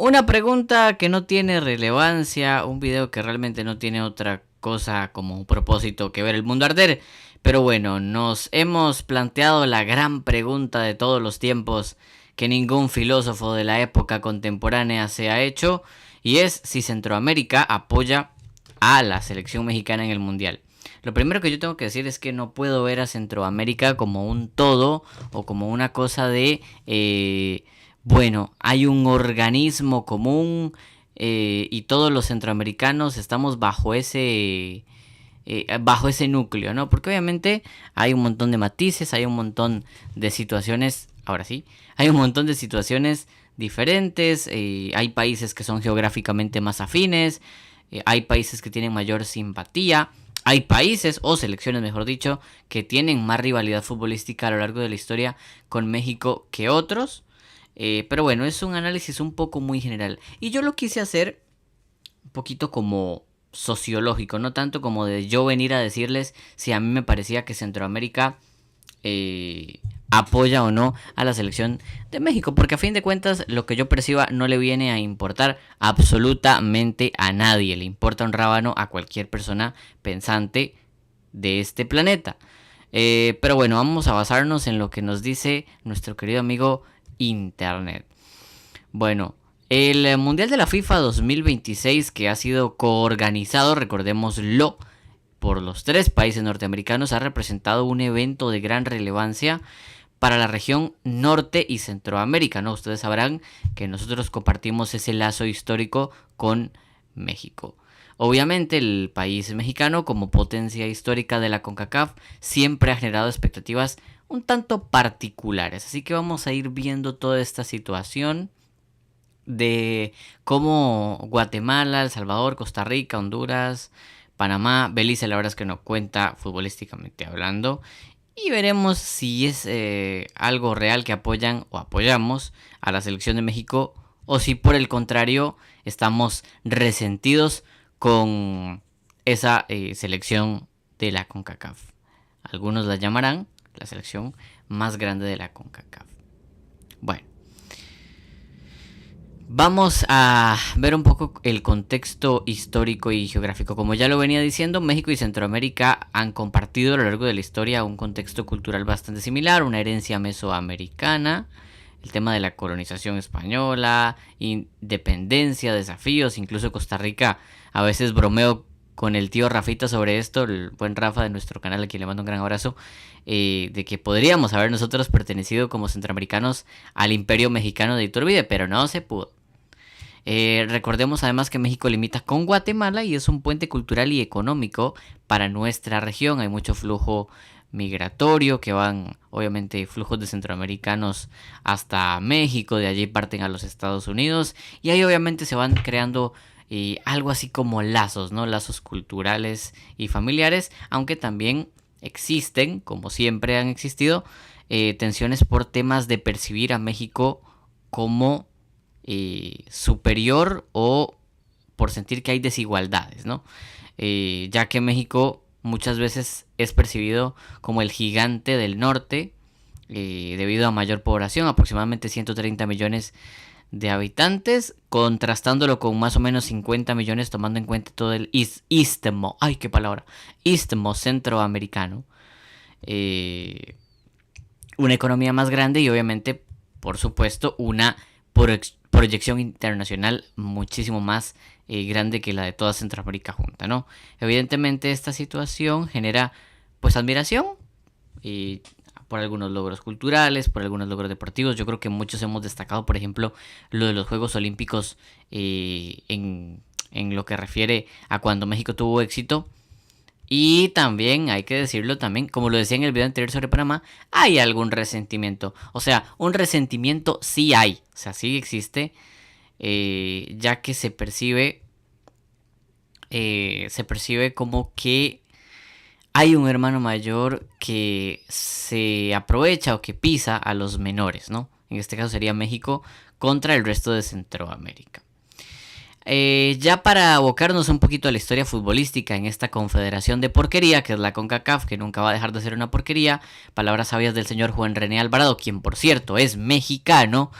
Una pregunta que no tiene relevancia, un video que realmente no tiene otra cosa como un propósito que ver el mundo arder. Pero bueno, nos hemos planteado la gran pregunta de todos los tiempos que ningún filósofo de la época contemporánea se ha hecho, y es si Centroamérica apoya a la selección mexicana en el Mundial. Lo primero que yo tengo que decir es que no puedo ver a Centroamérica como un todo o como una cosa de, bueno, hay un organismo común y todos los centroamericanos estamos bajo ese núcleo, ¿no? Porque obviamente hay un montón de matices, hay un montón de situaciones, ahora sí, hay un montón de situaciones diferentes, hay países que son geográficamente más afines, hay países que tienen mayor simpatía, hay países, o selecciones mejor dicho, que tienen más rivalidad futbolística a lo largo de la historia con México que otros. Pero bueno, es un análisis un poco muy general. Y yo lo quise hacer un poquito como sociológico, no tanto como de yo venir a decirles si a mí me parecía que Centroamérica apoya o no a la selección de México, porque a fin de cuentas lo que yo perciba no le viene a importar absolutamente a nadie, le importa un rábano a cualquier persona pensante de este planeta. Pero bueno, vamos a basarnos en lo que nos dice nuestro querido amigo Internet. Bueno, el Mundial de la FIFA 2026, que ha sido coorganizado, recordémoslo, por los tres países norteamericanos, ha representado un evento de gran relevancia para la región Norte y Centroamérica, ¿no? Ustedes sabrán que nosotros compartimos ese lazo histórico con México. Obviamente el país mexicano, como potencia histórica de la CONCACAF, siempre ha generado expectativas un tanto particulares. Así que vamos a ir viendo toda esta situación de cómo Guatemala, El Salvador, Costa Rica, Honduras, Panamá, Belice, la verdad es que no cuenta futbolísticamente hablando. Y veremos si es algo real que apoyan o apoyamos a la selección de México, o si por el contrario estamos resentidos con esa selección de la CONCACAF. Algunos la llamarán la selección más grande de la CONCACAF. Bueno, vamos a ver un poco el contexto histórico y geográfico. Como ya lo venía diciendo, México y Centroamérica han compartido a lo largo de la historia un contexto cultural bastante similar, una herencia mesoamericana, el tema de la colonización española, independencia, desafíos, incluso Costa Rica. A veces bromeo con el tío Rafita sobre esto, el buen Rafa de nuestro canal, a quien le mando un gran abrazo, de que podríamos haber nosotros pertenecido como centroamericanos al imperio mexicano de Iturbide, pero no se pudo. Recordemos además que México limita con Guatemala y es un puente cultural y económico para nuestra región. Hay mucho flujo migratorio que van, obviamente, flujos de centroamericanos hasta México, de allí parten a los Estados Unidos y ahí obviamente se van creando algo así como lazos, ¿no? Lazos culturales y familiares, aunque también existen, como siempre han existido, tensiones por temas de percibir a México como superior o por sentir que hay desigualdades, ¿no? Ya que México muchas veces es percibido como el gigante del norte debido a mayor población, aproximadamente 130 millones de habitantes, contrastándolo con más o menos 50 millones tomando en cuenta todo el istmo, ay qué palabra, istmo centroamericano, una economía más grande y obviamente, por supuesto, una proyección internacional muchísimo más grande que la de toda Centroamérica junta, ¿no? Evidentemente esta situación genera pues admiración y por algunos logros culturales, por algunos logros deportivos. Yo creo que muchos hemos destacado, por ejemplo, lo de los Juegos Olímpicos en lo que refiere a cuando México tuvo éxito. Y también, hay que decirlo también, como lo decía en el video anterior sobre Panamá, hay algún resentimiento. O sea, un resentimiento sí hay, o sea, sí existe, ya que se percibe como que hay un hermano mayor que se aprovecha o que pisa a los menores, ¿no? En este caso sería México contra el resto de Centroamérica. Ya para abocarnos un poquito a la historia futbolística en esta confederación de porquería que es la CONCACAF, que nunca va a dejar de ser una porquería, palabras sabias del señor Juan René Alvarado, quien por cierto es mexicano.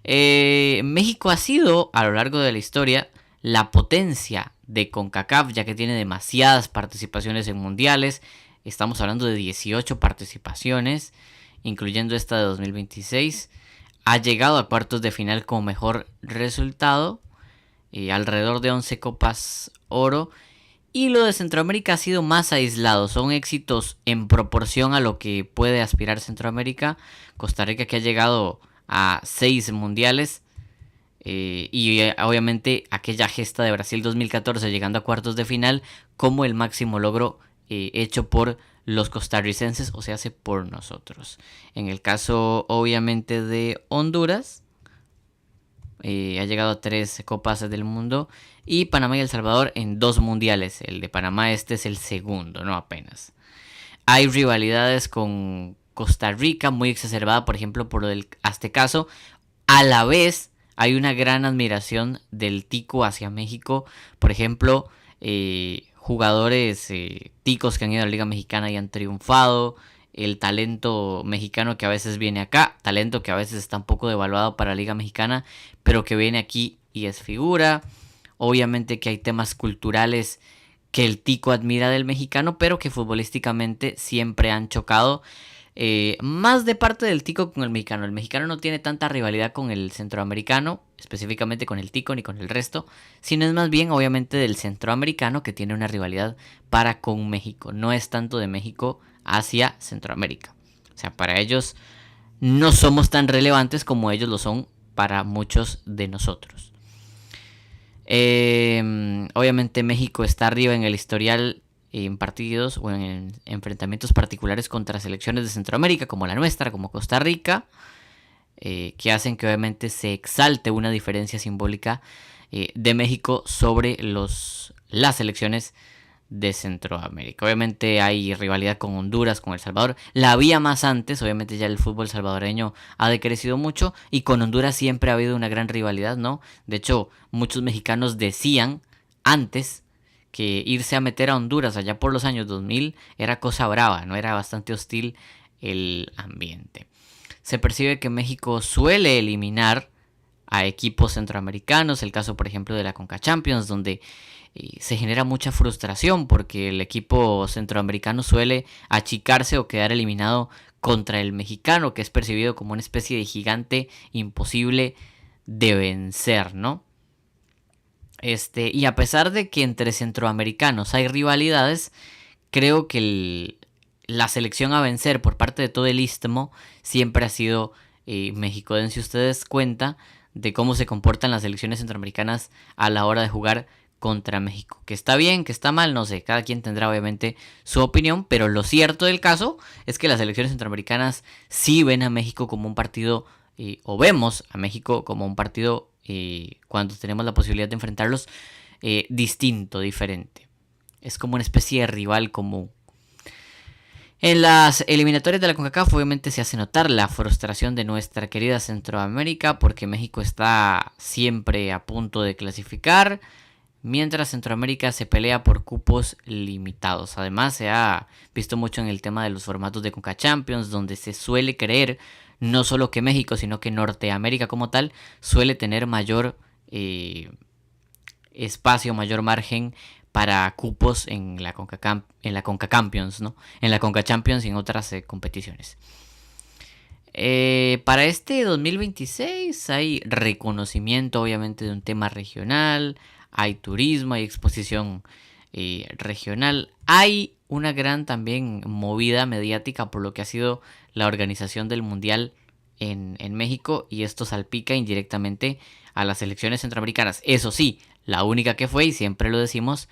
México ha sido, a lo largo de la historia, la potencia de CONCACAF, ya que tiene demasiadas participaciones en mundiales. Estamos hablando de 18 participaciones, incluyendo esta de 2026. Ha llegado a cuartos de final con mejor resultado, alrededor de 11 copas oro. Y lo de Centroamérica ha sido más aislado, son éxitos en proporción a lo que puede aspirar Centroamérica. Costa Rica, que ha llegado a 6 mundiales, obviamente aquella gesta de Brasil 2014 llegando a cuartos de final como el máximo logro hecho por los costarricenses, o sea, hace por nosotros. En el caso obviamente de Honduras, ha llegado a 3 copas del mundo, y Panamá y El Salvador en 2 mundiales. El de Panamá este es el segundo, no apenas. Hay rivalidades con Costa Rica muy exacerbada, por ejemplo, por el Aztecaso. A la vez hay una gran admiración del tico hacia México. Por ejemplo, jugadores ticos que han ido a la Liga Mexicana y han triunfado. El talento mexicano que a veces viene acá, talento que a veces está un poco devaluado para la Liga Mexicana, pero que viene aquí y es figura. Obviamente que hay temas culturales que el tico admira del mexicano, pero que futbolísticamente siempre han chocado. Más de parte del tico con el mexicano. El mexicano no tiene tanta rivalidad con el centroamericano, específicamente con el tico ni con el resto, sino es más bien obviamente del centroamericano que tiene una rivalidad para con México. No es tanto de México hacia Centroamérica. O sea, para ellos no somos tan relevantes como ellos lo son para muchos de nosotros. Obviamente México está arriba en el historial en partidos o en enfrentamientos particulares contra selecciones de Centroamérica como la nuestra, como Costa Rica, que hacen que obviamente se exalte una diferencia simbólica de México sobre las selecciones de Centroamérica. Obviamente hay rivalidad con Honduras, con El Salvador. La había más antes, obviamente ya el fútbol salvadoreño ha decrecido mucho, y con Honduras siempre ha habido una gran rivalidad, ¿no? De hecho, muchos mexicanos decían antes que irse a meter a Honduras allá por los años 2000 era cosa brava, ¿no? Era bastante hostil el ambiente. Se percibe que México suele eliminar a equipos centroamericanos, el caso por ejemplo de la Conca Champions, donde se genera mucha frustración porque el equipo centroamericano suele achicarse o quedar eliminado contra el mexicano, que es percibido como una especie de gigante imposible de vencer, ¿no? Y a pesar de que entre centroamericanos hay rivalidades, creo que la selección a vencer por parte de todo el istmo siempre ha sido México. Dense ustedes cuenta de cómo se comportan las selecciones centroamericanas a la hora de jugar contra México. Que está bien, que está mal, no sé, cada quien tendrá obviamente su opinión, pero lo cierto del caso es que las selecciones centroamericanas sí ven a México como un partido, o vemos a México como un partido cuando tenemos la posibilidad de enfrentarlos distinto, diferente. Es como una especie de rival común. En las eliminatorias de la CONCACAF obviamente se hace notar la frustración de nuestra querida Centroamérica porque México está siempre a punto de clasificar, mientras Centroamérica se pelea por cupos limitados. Además se ha visto mucho en el tema de los formatos de Conca Champions, donde se suele creer no solo que México, sino que Norteamérica como tal suele tener mayor espacio, mayor margen para cupos en la Conca Champions, ¿no? En la Conca Champions y en otras competiciones. Para este 2026 hay reconocimiento obviamente de un tema regional, hay turismo, hay exposición regional, hay una gran también movida mediática por lo que ha sido la organización del Mundial en México, y esto salpica indirectamente a las selecciones centroamericanas. Eso sí, la única que fue, y siempre lo decimos,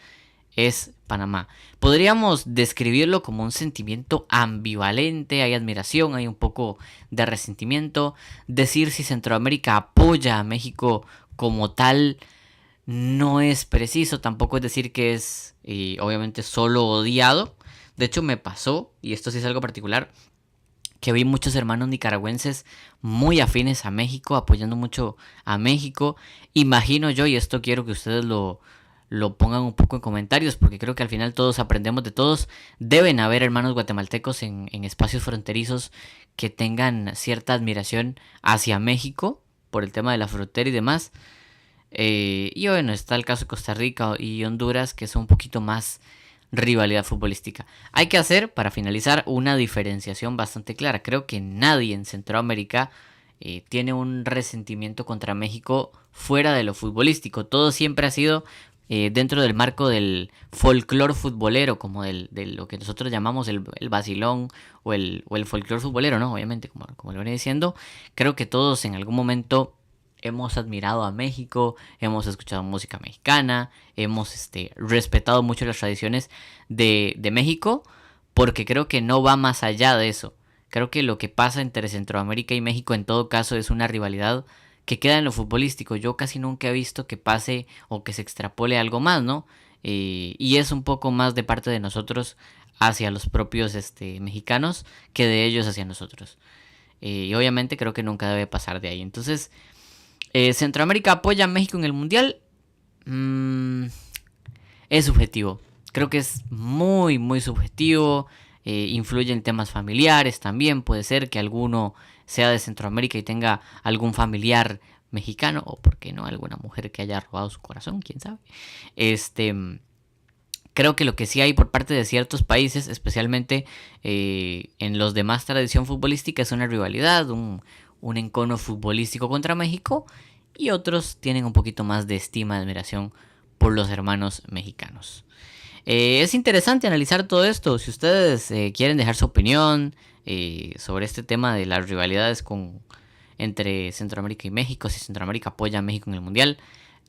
es Panamá. Podríamos describirlo como un sentimiento ambivalente, hay admiración, hay un poco de resentimiento. Decir si Centroamérica apoya a México como tal no es preciso, tampoco es decir que es obviamente solo odiado. De hecho me pasó, y esto sí es algo particular, que vi muchos hermanos nicaragüenses muy afines a México, apoyando mucho a México. Imagino yo, y esto quiero que ustedes lo pongan un poco en comentarios, porque creo que al final todos aprendemos de todos. Deben haber hermanos guatemaltecos en espacios fronterizos que tengan cierta admiración hacia México, por el tema de la frontera y demás. Y bueno, está el caso de Costa Rica y Honduras, que son un poquito más rivalidad futbolística. Hay que hacer, para finalizar, una diferenciación bastante clara. Creo que nadie en Centroamérica tiene un resentimiento contra México fuera de lo futbolístico. Todo siempre ha sido dentro del marco del folclore futbolero, como de lo que nosotros llamamos el vacilón o el folclore futbolero, ¿no? Obviamente, como lo venía diciendo, creo que todos en algún momento hemos admirado a México, hemos escuchado música mexicana, hemos respetado mucho las tradiciones de México, porque creo que no va más allá de eso. Creo que lo que pasa entre Centroamérica y México en todo caso es una rivalidad que queda en lo futbolístico. Yo casi nunca he visto que pase o que se extrapole algo más, ¿no? Y es un poco más de parte de nosotros hacia los propios mexicanos que de ellos hacia nosotros. Y obviamente creo que nunca debe pasar de ahí. Entonces, ¿Centroamérica apoya a México en el Mundial? Es subjetivo. Creo que es muy, muy subjetivo. Influye en temas familiares también. Puede ser que alguno sea de Centroamérica y tenga algún familiar mexicano. O, ¿por qué no? Alguna mujer que haya robado su corazón. ¿Quién sabe? Creo que lo que sí hay por parte de ciertos países, especialmente en los de más tradición futbolística, es una rivalidad, un encono futbolístico contra México, y otros tienen un poquito más de estima y admiración por los hermanos mexicanos. Es interesante analizar todo esto. Si ustedes quieren dejar su opinión sobre este tema de las rivalidades entre Centroamérica y México, si Centroamérica apoya a México en el Mundial,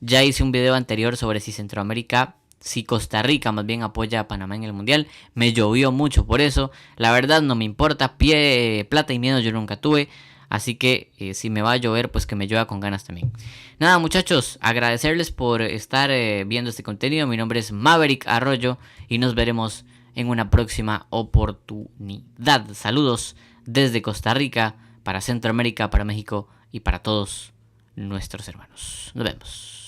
ya hice un video anterior sobre si Costa Rica más bien apoya a Panamá en el Mundial. Me llovió mucho por eso. La verdad no me importa. Plata y miedo yo nunca tuve. Así que si me va a llover, pues que me llueva con ganas también. Nada, muchachos, agradecerles por estar viendo este contenido. Mi nombre es Maverick Arroyo y nos veremos en una próxima oportunidad. Saludos desde Costa Rica, para Centroamérica, para México y para todos nuestros hermanos. Nos vemos.